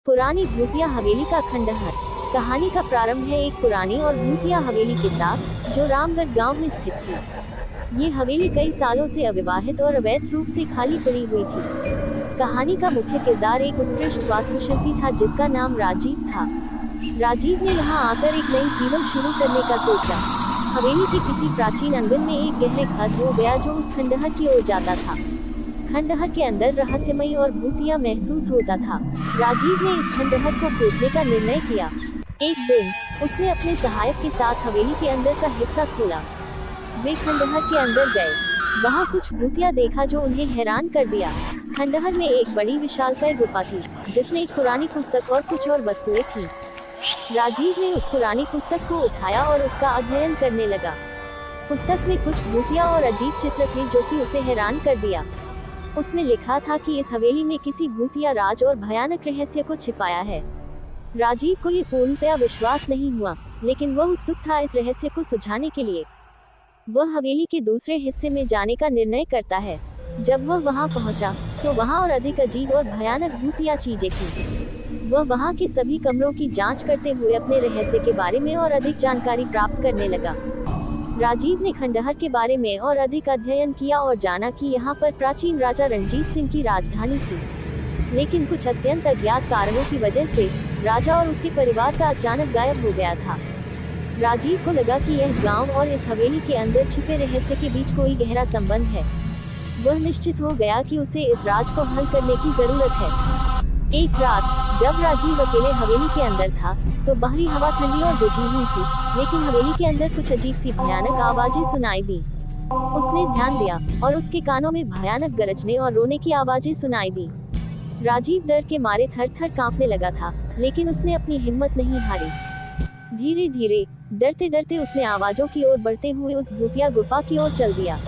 पुरानी भूतिया हवेली का खंडहर। कहानी का प्रारंभ है एक पुरानी और भूतिया हवेली के साथ, जो रामगढ़ गांव में स्थित थी। ये हवेली कई सालों से अविवाहित और अवैध रूप से खाली पड़ी हुई थी। कहानी का मुख्य किरदार एक उत्कृष्ट वास्तुशिल्पी था जिसका नाम राजीव था। राजीव ने यहाँ आकर एक नई जीवन शुरू करने का सोचा। हवेली के किसी प्राचीन अंगन में एक गहरे खड्ड हो गया जो उस खंडहर की ओर जाता था। खंडहर के अंदर रहस्यमयी और भूतिया महसूस होता था। राजीव ने इस खंडहर को खोजने का निर्णय किया। एक दिन उसने अपने सहायक के साथ हवेली के अंदर का हिस्सा खोला। वे खंडहर के अंदर गए। वहाँ कुछ भूतिया देखा जो उन्हें हैरान कर दिया। खंडहर में एक बड़ी विशालकाय गुफा थी जिसमें एक पुरानी पुस्तक और कुछ और वस्तुएं थीं। राजीव ने उस पुरानी पुस्तक को उठाया और उसका अध्ययन करने लगा। पुस्तक में कुछ भूतिया और अजीब चित्र थे जो कि उसे हैरान कर दिया। उसमें लिखा था कि इस हवेली में किसी भूतिया राज और भयानक रहस्य को छिपाया है। राजीव को ये पूर्णतया विश्वास नहीं हुआ, लेकिन वह उत्सुक था इस रहस्य को सुलझाने के लिए। वह हवेली के दूसरे हिस्से में जाने का निर्णय करता है। जब वह वहां पहुंचा, तो वहां और अधिक अजीब और भयानक भूतिया चीजें थीं। वह वहां के सभी कमरों की जांच करते हुए अपने रहस्य के बारे में और अधिक जानकारी प्राप्त करने लगा। राजीव ने खंडहर के बारे में और अधिक अध्ययन किया और जाना कि यहाँ पर प्राचीन राजा रणजीत सिंह की राजधानी थी। लेकिन कुछ अत्यंत अज्ञात कारणों की वजह से राजा और उसके परिवार का अचानक गायब हो गया था। राजीव को लगा कि यह गांव और इस हवेली के अंदर छिपे रहस्य के बीच कोई गहरा संबंध है। वह निश्चित हो गया कि उसे इस राज को हल करने की जरूरत है। एक रात जब राजीव अकेले हवेली के अंदर था, तो बाहरी हवा ठंडी और बुझी हुई थी, लेकिन हवेली के अंदर कुछ अजीब सी भयानक आवाजें सुनाई दी। उसने ध्यान दिया और उसके कानों में भयानक गरजने और रोने की आवाजें सुनाई दी। राजीव डर के मारे थर-थर कांपने लगा था, लेकिन उसने अपनी हिम्मत नहीं हारी। धीरे धीरे डरते डरते उसने आवाजों की ओर बढ़ते हुए उस भूतिया गुफा की ओर चल दिया।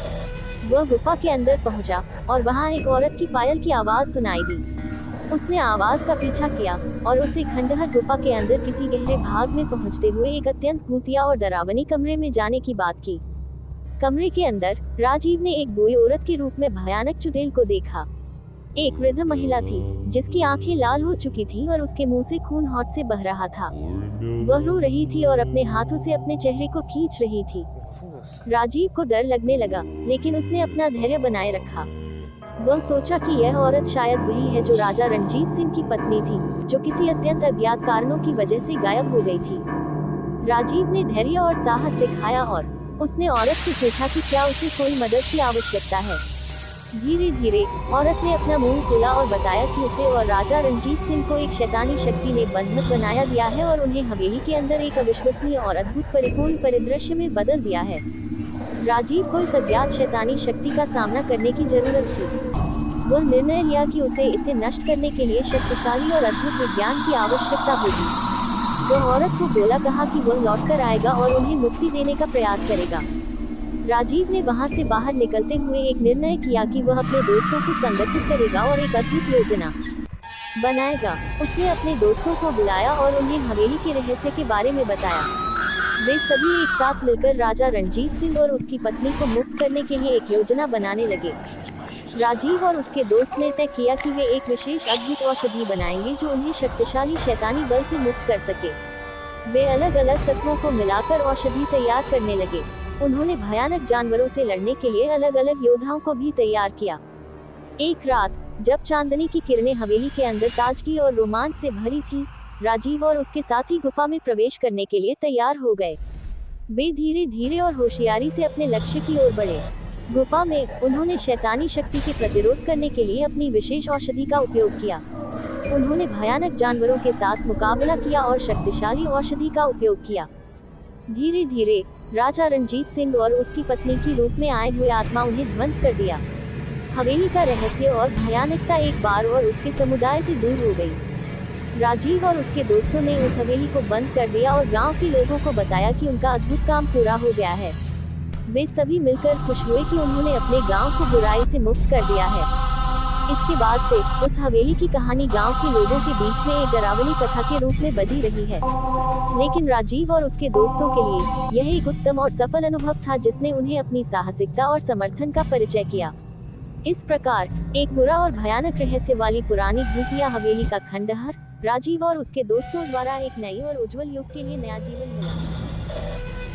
वह गुफा के अंदर पहुंचा और वहां एक औरत की पायल की आवाज सुनाई दी। उसने आवाज का पीछा किया और उसे खंडहर गुफा के अंदर किसी गहरे भाग में पहुंचते हुए एक अत्यंत भूतिया और डरावनी कमरे में जाने की बात की। कमरे के अंदर राजीव ने एक बूढ़ी औरत के रूप में भयानक चुड़ैल को देखा। एक वृद्ध महिला थी जिसकी आंखें लाल हो चुकी थीं और उसके मुंह से खून होठ से बह रहा था। वह रो रही थी और अपने हाथों से अपने चेहरे को खींच रही थी। राजीव को डर लगने लगा, लेकिन उसने अपना धैर्य बनाए रखा। वह सोचा कि यह औरत शायद वही है जो राजा रणजीत सिंह की पत्नी थी, जो किसी अत्यंत अज्ञात कारणों की वजह से गायब हो गई थी। राजीव ने धैर्य और साहस दिखाया और उसने औरत से पूछा कि क्या उसे कोई मदद की आवश्यकता है। धीरे धीरे औरत ने अपना मुंह खोला और बताया कि उसे और राजा रणजीत सिंह को एक शैतानी शक्ति ने बंधक बनाया दिया है और उन्हें हवेली के अंदर एक अविश्वसनीय और अद्भुत परिपूर्ण परिदृश्य में बदल दिया है। राजीव को इस अज्ञात शैतानी शक्ति का सामना करने की जरूरत थी। वह निर्णय लिया कि उसे इसे नष्ट करने के लिए शक्तिशाली और अद्भुत विज्ञान की आवश्यकता होगी। वह औरत को बोला कहा कि वह लौटकर आएगा और उन्हें मुक्ति देने का प्रयास करेगा। राजीव ने वहां से बाहर निकलते हुए एक निर्णय किया कि वह अपने दोस्तों को संगठित करेगा और एक अद्भुत योजना बनाएगा। उसने अपने दोस्तों को बुलाया और उन्हें हवेली के रहस्य के बारे में बताया। वे सभी एक साथ मिलकर राजा रणजीत सिंह और उसकी पत्नी को मुक्त करने के लिए एक योजना बनाने लगे। राजीव और उसके दोस्त ने तय किया कि वे एक विशेष अद्भुत औषधि बनाएंगे जो उन्हें शक्तिशाली शैतानी बल से मुक्त कर सके। वे अलग अलग तत्वों को मिलाकर औषधि तैयार करने लगे। उन्होंने भयानक जानवरों से लड़ने के लिए अलग अलग योद्धाओं को भी तैयार किया। एक रात जब चांदनी की किरणें हवेली के अंदर ताजगी और रोमांच से भरी थी, राजीव और उसके साथी गुफा में प्रवेश करने के लिए तैयार हो गए। वे धीरे धीरे और होशियारी से अपने लक्ष्य की ओर बढ़े। गुफा में उन्होंने शैतानी शक्ति के प्रतिरोध करने के लिए अपनी विशेष औषधि का उपयोग किया। उन्होंने भयानक जानवरों के साथ मुकाबला किया और शक्तिशाली औषधि का उपयोग किया। धीरे धीरे राजा रणजीत सिंह और उसकी पत्नी की रूप में आए हुए आत्मा उन्हें ध्वंस कर दिया। हवेली का रहस्य और भयानकता एक बार और उसके समुदाय से दूर हो गई। राजीव और उसके दोस्तों ने उस हवेली को बंद कर दिया और गांव के लोगों को बताया कि उनका अद्भुत काम पूरा हो गया है। वे सभी मिलकर खुश हुए कि उन्होंने अपने गांव को बुराई से मुक्त कर दिया है। इसके बाद से उस हवेली की कहानी गांव के लोगों के बीच में एक डरावनी कथा के रूप में बजी रही है। लेकिन राजीव और उसके दोस्तों के लिए यह एक उत्तम और सफल अनुभव था जिसने उन्हें अपनी साहसिकता और समर्थन का परिचय किया। इस प्रकार एक बुरा और भयानक रहस्य वाली पुरानी भूतिया हवेली का खंडहर राजीव और उसके दोस्तों द्वारा एक नई और उज्जवल युग के लिए नया जीवन मिला।